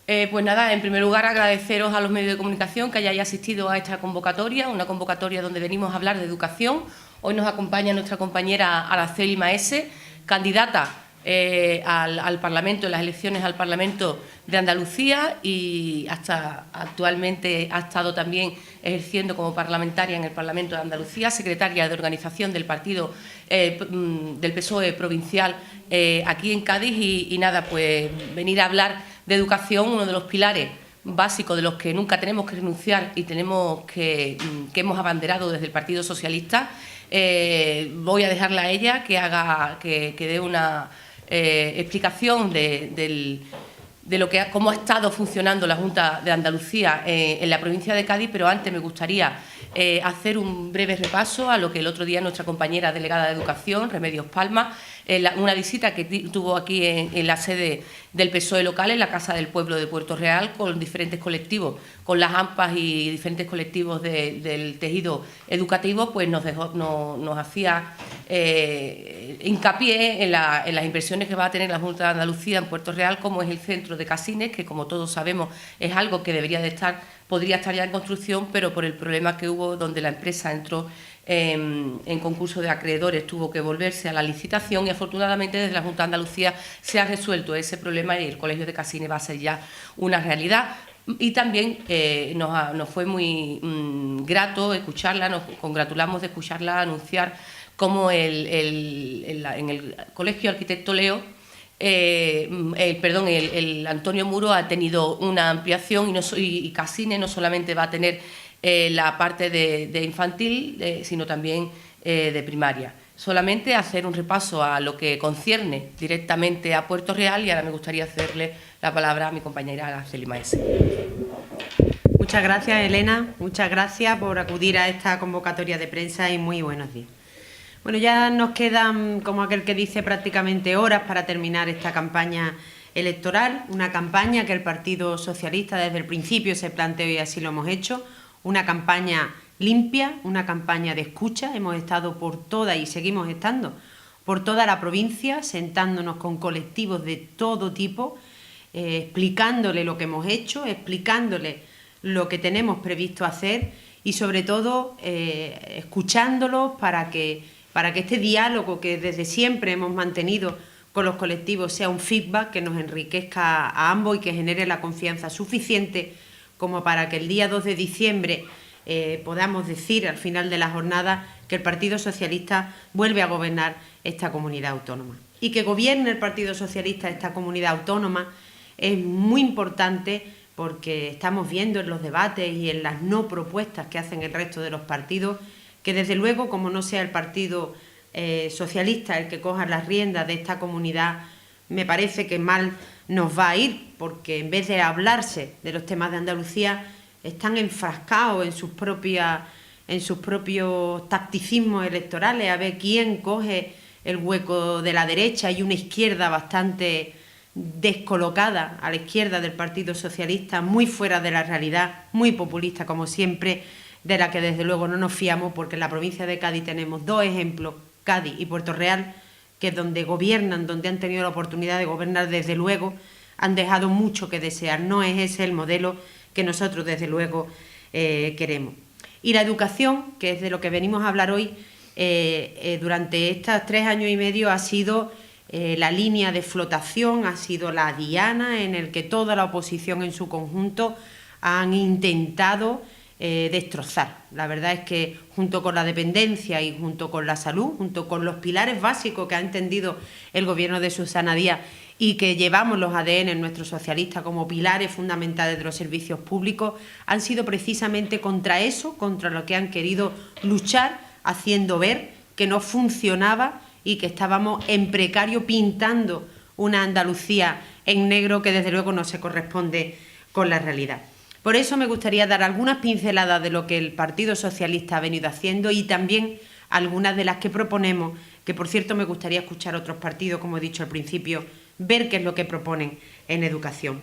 Pues nada, en primer lugar agradeceros a los medios de comunicación que hayáis asistido a esta convocatoria, una convocatoria donde venimos a hablar de educación. Hoy nos acompaña nuestra compañera Araceli Maese, candidata al Parlamento, en las elecciones al Parlamento de Andalucía, y hasta actualmente ha estado también ejerciendo como parlamentaria en el Parlamento de Andalucía, secretaria de organización del partido del PSOE provincial aquí en Cádiz, y nada, pues venir a hablar de educación, uno de los pilares básicos de los que nunca tenemos que renunciar y que hemos abanderado desde el Partido Socialista. Voy a dejarle a ella que dé una explicación de cómo ha estado funcionando la Junta de Andalucía en la provincia de Cádiz, pero antes me gustaría hacer un breve repaso a lo que el otro día nuestra compañera delegada de Educación, Remedios Palma, una visita que tuvo aquí en la sede del PSOE local, en la Casa del Pueblo de Puerto Real, con diferentes colectivos, con las AMPAs y diferentes colectivos del tejido educativo, pues nos hacía hincapié en las inversiones que va a tener la Junta de Andalucía en Puerto Real, como es el centro de Casines, que como todos sabemos es algo que podría estar ya en construcción, pero por el problema que hubo donde la empresa entró en concurso de acreedores, tuvo que volverse a la licitación, y afortunadamente desde la Junta de Andalucía se ha resuelto ese problema y el Colegio de Casines va a ser ya una realidad. Y también nos fue muy grato escucharla, nos congratulamos de escucharla anunciar cómo en el Colegio Arquitecto Leo, el Antonio Muro ha tenido una ampliación, y Casines no solamente va a tener la parte de infantil, sino también de primaria. Solamente hacer un repaso a lo que concierne directamente a Puerto Real, y ahora me gustaría cederle la palabra a mi compañera Araceli Maese. Muchas gracias, Elena. Muchas gracias por acudir a esta convocatoria de prensa y muy buenos días. Bueno, ya nos quedan, como aquel que dice, prácticamente horas para terminar esta campaña electoral, una campaña que el Partido Socialista desde el principio se planteó y así lo hemos hecho, una campaña limpia, una campaña de escucha. Hemos estado por toda y seguimos estando por toda la provincia, sentándonos con colectivos de todo tipo, explicándole lo que hemos hecho, explicándole lo que tenemos previsto hacer y sobre todo escuchándolos para que este diálogo que desde siempre hemos mantenido con los colectivos sea un feedback que nos enriquezca a ambos y que genere la confianza suficiente como para que el día 2 de diciembre podamos decir al final de la jornada que el Partido Socialista vuelve a gobernar esta comunidad autónoma. Y que gobierne el Partido Socialista esta comunidad autónoma es muy importante, porque estamos viendo en los debates y en las no propuestas que hacen el resto de los partidos que desde luego, como no sea el Partido Socialista el que coja las riendas de esta comunidad, me parece que mal nos va a ir, porque en vez de hablarse de los temas de Andalucía, están enfrascados en sus propios tacticismos electorales, a ver quién coge el hueco de la derecha y una izquierda bastante descolocada a la izquierda del Partido Socialista, muy fuera de la realidad, muy populista como siempre, de la que desde luego no nos fiamos, porque en la provincia de Cádiz tenemos dos ejemplos, Cádiz y Puerto Real, que donde gobiernan, donde han tenido la oportunidad de gobernar, desde luego han dejado mucho que desear. No es ese el modelo que nosotros desde luego queremos. Y la educación, que es de lo que venimos a hablar hoy, durante estos 3 años y medio ha sido la línea de flotación, ha sido la diana en el que toda la oposición en su conjunto han intentado destrozar. La verdad es que junto con la dependencia y junto con la salud, junto con los pilares básicos que ha entendido el gobierno de Susana Díaz y que llevamos los ADN en nuestro socialista como pilares fundamentales de los servicios públicos, han sido precisamente contra eso, contra lo que han querido luchar, haciendo ver que no funcionaba y que estábamos en precario pintando una Andalucía en negro que desde luego no se corresponde con la realidad. Por eso me gustaría dar algunas pinceladas de lo que el Partido Socialista ha venido haciendo y también algunas de las que proponemos, que por cierto me gustaría escuchar otros partidos, como he dicho al principio, ver qué es lo que proponen en educación.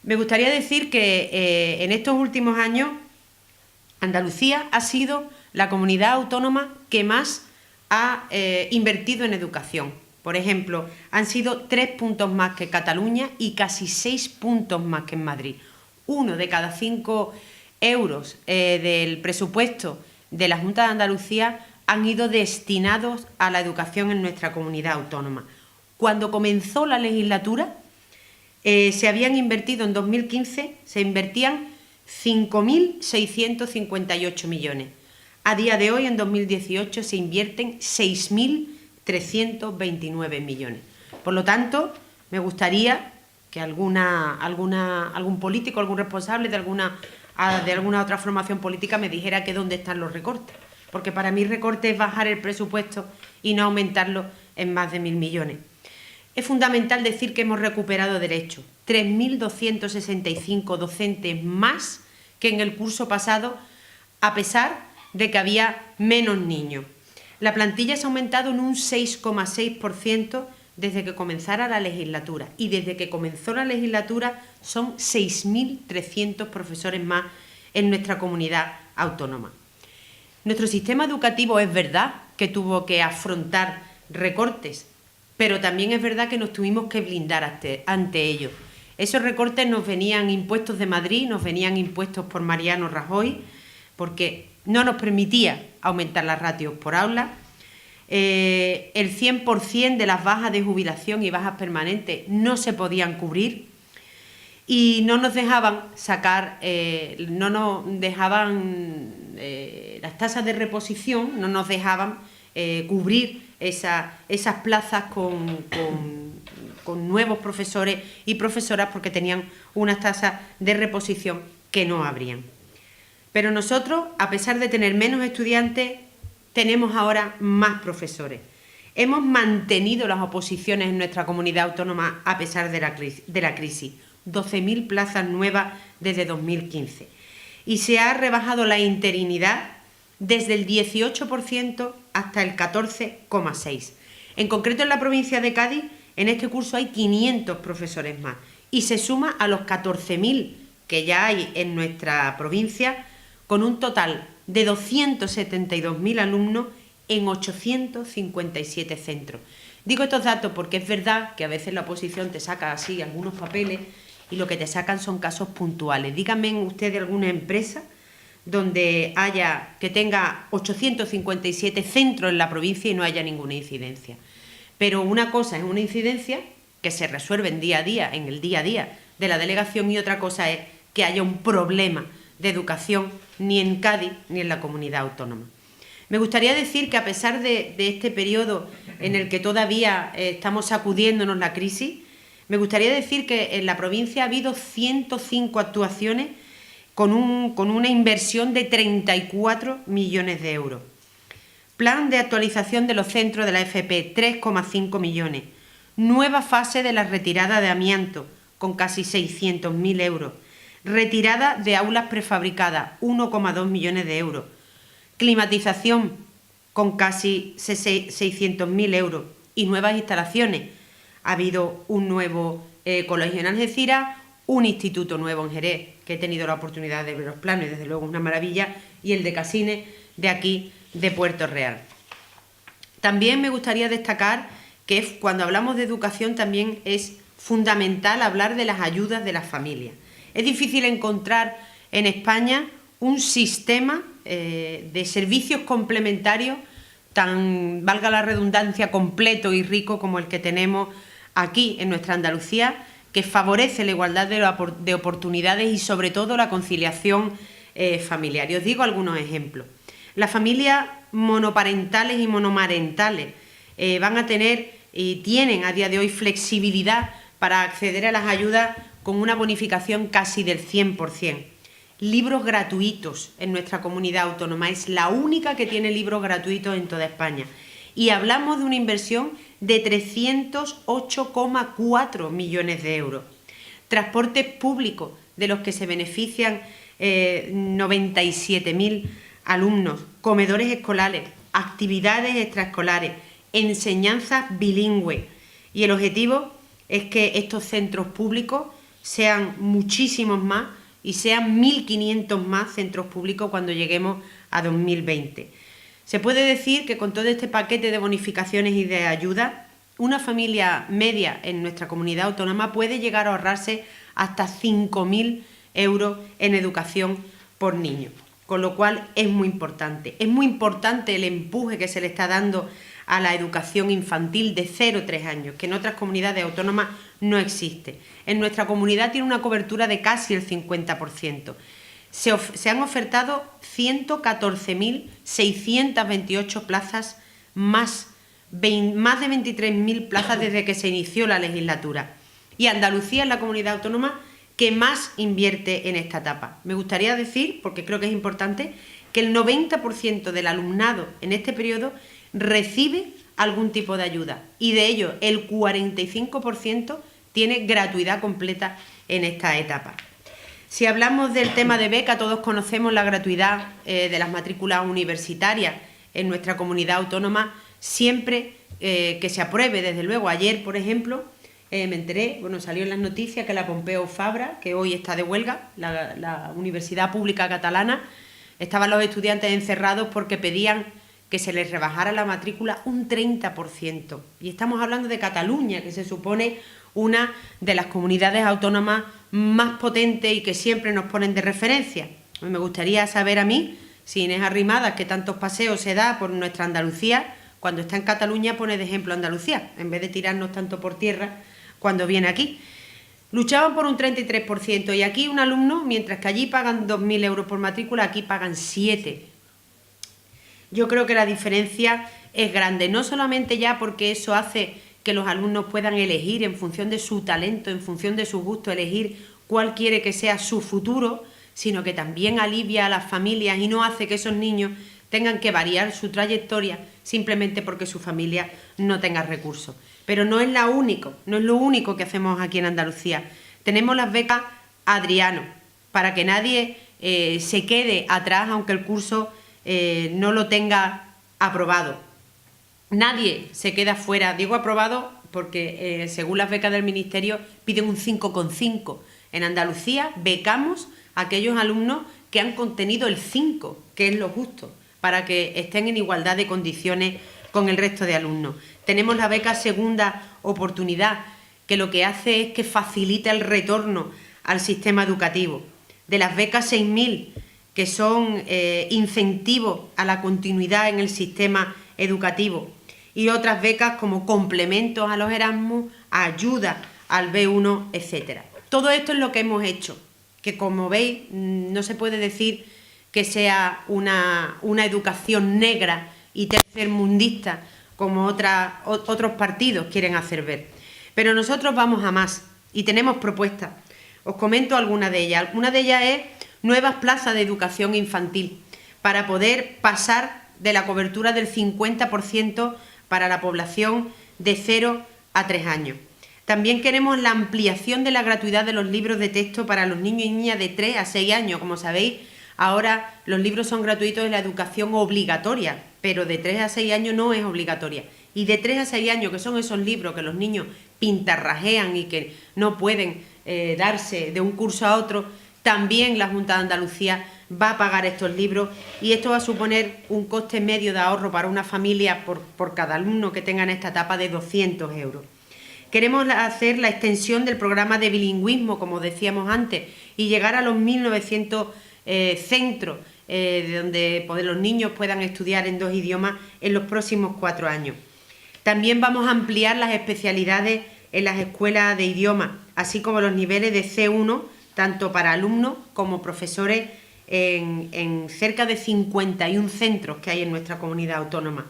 Me gustaría decir que en estos últimos años Andalucía ha sido la comunidad autónoma que más ha invertido en educación. Por ejemplo, han sido 3 puntos más que Cataluña y casi 6 puntos más que en Madrid. 1 de cada 5 euros del presupuesto de la Junta de Andalucía han ido destinados a la educación en nuestra comunidad autónoma. Cuando comenzó la legislatura, se habían invertido en 2015, se invertían 5.658 millones. A día de hoy, en 2018, se invierten 6.329 millones. Por lo tanto, me gustaría que algún político, algún responsable de alguna otra formación política me dijera que dónde están los recortes. Porque para mí recorte es bajar el presupuesto y no aumentarlo en más de 1.000 millones. Es fundamental decir que hemos recuperado derechos. 3.265 docentes más que en el curso pasado, a pesar de que había menos niños. La plantilla se ha aumentado en un 6,6% desde que comenzara la legislatura. Y desde que comenzó la legislatura son 6.300 profesores más en nuestra comunidad autónoma. Nuestro sistema educativo es verdad que tuvo que afrontar recortes, pero también es verdad que nos tuvimos que blindar ante ellos. Esos recortes nos venían impuestos de Madrid, nos venían impuestos por Mariano Rajoy, porque no nos permitía aumentar las ratios por aula. El 100% de las bajas de jubilación y bajas permanentes no se podían cubrir y no nos dejaban sacar, las tasas de reposición, no nos dejaban cubrir esas plazas con nuevos profesores y profesoras porque tenían unas tasas de reposición que no abrían. Pero nosotros, a pesar de tener menos estudiantes, tenemos ahora más profesores. Hemos mantenido las oposiciones en nuestra comunidad autónoma a pesar de la crisis. 12.000 plazas nuevas desde 2015. Y se ha rebajado la interinidad desde el 18% hasta el 14,6%. En concreto, en la provincia de Cádiz, en este curso hay 500 profesores más y se suma a los 14.000 que ya hay en nuestra provincia, con un total de 272.000 alumnos en 857 centros. Digo estos datos porque es verdad que a veces la oposición te saca así algunos papeles y lo que te sacan son casos puntuales. Díganme ustedes alguna empresa donde que tenga 857 centros en la provincia y no haya ninguna incidencia. Pero una cosa es una incidencia que se resuelve en el día a día de la delegación, y otra cosa es que haya un problema de educación ni en Cádiz ni en la comunidad autónoma. Me gustaría decir que a pesar de este periodo en el que todavía estamos sacudiéndonos la crisis, me gustaría decir que en la provincia ha habido 105 actuaciones con una inversión de 34 millones de euros. Plan de actualización de los centros de la FP, 3,5 millones. Nueva fase de la retirada de amianto, con casi 600.000 euros. Retirada de aulas prefabricadas, 1,2 millones de euros. Climatización, con casi 600.000 euros. Y nuevas instalaciones. Ha habido un nuevo colegio en Algeciras, un instituto nuevo en Jerez, que he tenido la oportunidad de ver los planos y desde luego es una maravilla, y el de Casines de aquí, de Puerto Real. También me gustaría destacar que cuando hablamos de educación también es fundamental hablar de las ayudas de las familias. Es difícil encontrar en España un sistema de servicios complementarios tan, valga la redundancia, completo y rico como el que tenemos aquí en nuestra Andalucía, que favorece la igualdad de oportunidades y sobre todo la conciliación familiar. Y os digo algunos ejemplos. Las familias monoparentales y monomarentales van a tener y tienen a día de hoy flexibilidad para acceder a las ayudas con una bonificación casi del 100%. Libros gratuitos en nuestra comunidad autónoma. Es la única que tiene libros gratuitos en toda España. Y hablamos de una inversión de 308,4 millones de euros. Transportes públicos de los que se benefician 97.000 alumnos. Comedores escolares, actividades extraescolares, enseñanza bilingüe. Y el objetivo es que estos centros públicos sean muchísimos más y sean 1.500 más centros públicos cuando lleguemos a 2020. Se puede decir que con todo este paquete de bonificaciones y de ayuda una familia media en nuestra comunidad autónoma puede llegar a ahorrarse hasta 5.000 euros en educación por niño, con lo cual es muy importante. Es muy importante el empuje que se le está dando a la educación infantil de 0 a 3 años, que en otras comunidades autónomas no existe. En nuestra comunidad tiene una cobertura de casi el 50%. Se han ofertado 114.628 plazas más de 23.000 plazas desde que se inició la legislatura. Y Andalucía es la comunidad autónoma que más invierte en esta etapa. Me gustaría decir, porque creo que es importante, que el 90% del alumnado en este periodo recibe algún tipo de ayuda y de ello el 45% tiene gratuidad completa en esta etapa. Si hablamos del tema de beca, todos conocemos la gratuidad de las matrículas universitarias en nuestra comunidad autónoma siempre que se apruebe, desde luego. Ayer, por ejemplo, me enteré, salió en las noticias que la Pompeu Fabra, que hoy está de huelga, la Universidad Pública Catalana, estaban los estudiantes encerrados porque pedían que se les rebajara la matrícula un 30%. Y estamos hablando de Cataluña, que se supone una de las comunidades autónomas más potentes y que siempre nos ponen de referencia. Me gustaría saber a mí, si Inés Arrimadas, que tantos paseos se da por nuestra Andalucía, cuando está en Cataluña pone de ejemplo Andalucía, en vez de tirarnos tanto por tierra cuando viene aquí. Luchaban por un 33% y aquí un alumno, mientras que allí pagan 2.000 euros por matrícula, aquí pagan 7. Yo creo que la diferencia es grande, no solamente ya porque eso hace que los alumnos puedan elegir en función de su talento, en función de su gusto, elegir cuál quiere que sea su futuro, sino que también alivia a las familias y no hace que esos niños tengan que variar su trayectoria simplemente porque su familia no tenga recursos. Pero no es lo único que hacemos aquí en Andalucía. Tenemos las becas Adriano, para que nadie se quede atrás aunque el curso no lo tenga aprobado. Nadie se queda fuera. Digo aprobado porque según las becas del Ministerio piden un 5,5. En Andalucía becamos a aquellos alumnos que han contenido el 5, que es lo justo, para que estén en igualdad de condiciones con el resto de alumnos. Tenemos la beca Segunda Oportunidad, que lo que hace es que facilita el retorno al sistema educativo. De las becas 6.000, que son incentivos a la continuidad en el sistema educativo, y otras becas como complementos a los Erasmus, ayuda al B1, etc. Todo esto es lo que hemos hecho, que como veis no se puede decir que sea una educación negra y tercermundista como otros partidos quieren hacer ver. Pero nosotros vamos a más y tenemos propuestas. Os comento algunas de ellas. Una de ellas es nuevas plazas de educación infantil para poder pasar de la cobertura del 50% para la población de 0 a 3 años. También queremos la ampliación de la gratuidad de los libros de texto para los niños y niñas de 3 a 6 años. Como sabéis, ahora los libros son gratuitos en la educación obligatoria, pero de 3 a 6 años no es obligatoria. Y de 3 a 6 años, que son esos libros que los niños pintarrajean y que no pueden darse de un curso a otro, también la Junta de Andalucía va a pagar estos libros y esto va a suponer un coste medio de ahorro para una familia por cada alumno que tenga en esta etapa de 200 euros. Queremos hacer la extensión del programa de bilingüismo, como decíamos antes, y llegar a los 1.900 centros donde los niños puedan estudiar en 2 idiomas en los próximos 4 años. También vamos a ampliar las especialidades en las escuelas de idiomas, así como los niveles de C1, tanto para alumnos como profesores en cerca de 51 centros que hay en nuestra comunidad autónoma.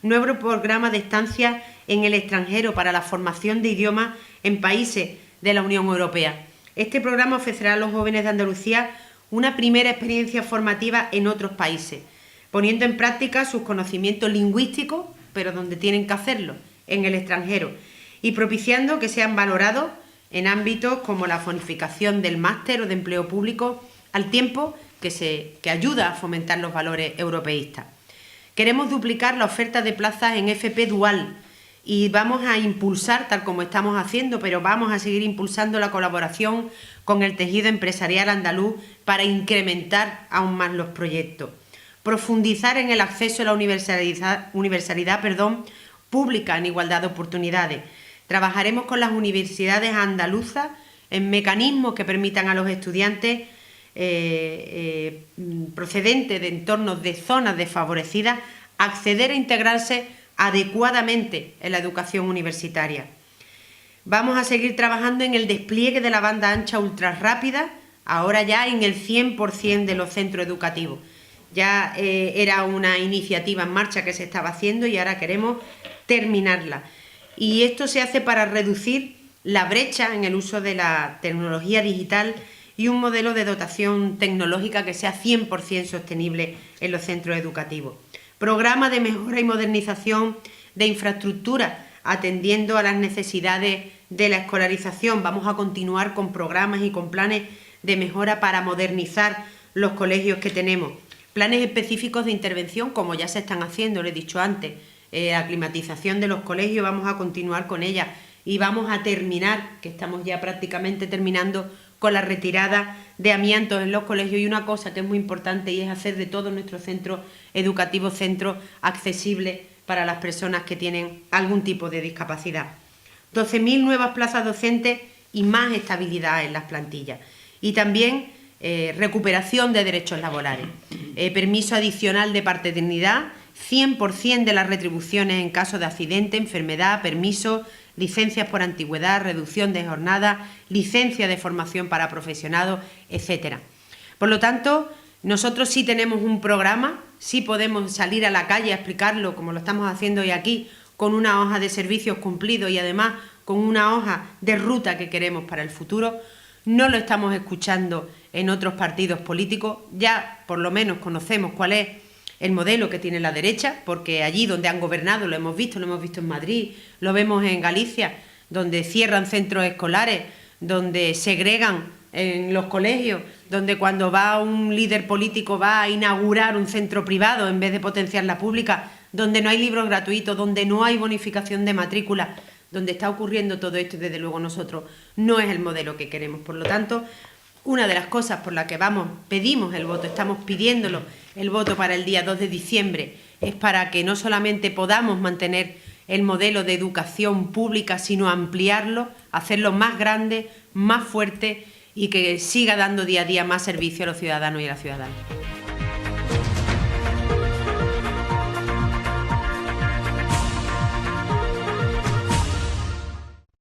Nuevo programa de estancia en el extranjero para la formación de idiomas en países de la Unión Europea. Este programa ofrecerá a los jóvenes de Andalucía una primera experiencia formativa en otros países, poniendo en práctica sus conocimientos lingüísticos, pero donde tienen que hacerlo, en el extranjero, y propiciando que sean valorados en ámbitos como la bonificación del máster o de empleo público, al tiempo que ayuda a fomentar los valores europeístas. Queremos duplicar la oferta de plazas en FP dual y vamos a impulsar, tal como estamos haciendo, pero vamos a seguir impulsando la colaboración con el tejido empresarial andaluz para incrementar aún más los proyectos. Profundizar en el acceso a la universalidad, pública en igualdad de oportunidades. Trabajaremos con las universidades andaluzas en mecanismos que permitan a los estudiantes procedentes de entornos de zonas desfavorecidas acceder a integrarse adecuadamente en la educación universitaria. Vamos a seguir trabajando en el despliegue de la banda ancha ultrarrápida, ahora ya en el 100% de los centros educativos. Ya era una iniciativa en marcha que se estaba haciendo y ahora queremos terminarla. Y esto se hace para reducir la brecha en el uso de la tecnología digital y un modelo de dotación tecnológica que sea 100% sostenible en los centros educativos. Programa de mejora y modernización de infraestructura atendiendo a las necesidades de la escolarización. Vamos a continuar con programas y con planes de mejora para modernizar los colegios que tenemos. Planes específicos de intervención, como ya se están haciendo, lo he dicho antes, la climatización de los colegios, vamos a continuar con ella y vamos a terminar, que estamos ya prácticamente terminando, con la retirada de amiantos en los colegios. Y una cosa que es muy importante y es hacer de todos nuestros centros educativos centros accesibles para las personas que tienen algún tipo de discapacidad. 12.000 nuevas plazas docentes y más estabilidad en las plantillas. Y también recuperación de derechos laborales. Permiso adicional de paternidad, 100% de las retribuciones en caso de accidente, enfermedad, permiso, licencias por antigüedad, reducción de jornada, licencia de formación para profesionados, etcétera. Por lo tanto, nosotros sí tenemos un programa, sí podemos salir a la calle a explicarlo, como lo estamos haciendo hoy aquí, con una hoja de servicios cumplidos y además con una hoja de ruta que queremos para el futuro. No lo estamos escuchando en otros partidos políticos, ya por lo menos conocemos cuál es el modelo que tiene la derecha, porque allí donde han gobernado lo hemos visto en Madrid, lo vemos en Galicia, donde cierran centros escolares, donde segregan en los colegios, donde cuando va un líder político va a inaugurar un centro privado en vez de potenciar la pública, donde no hay libros gratuitos, donde no hay bonificación de matrícula, donde está ocurriendo todo esto y desde luego nosotros no es el modelo que queremos. Por lo tanto, una de las cosas por las que pedimos el voto, estamos pidiéndolo el voto para el día 2 de diciembre, es para que no solamente podamos mantener el modelo de educación pública, sino ampliarlo, hacerlo más grande, más fuerte y que siga dando día a día más servicio a los ciudadanos y a las ciudadanas.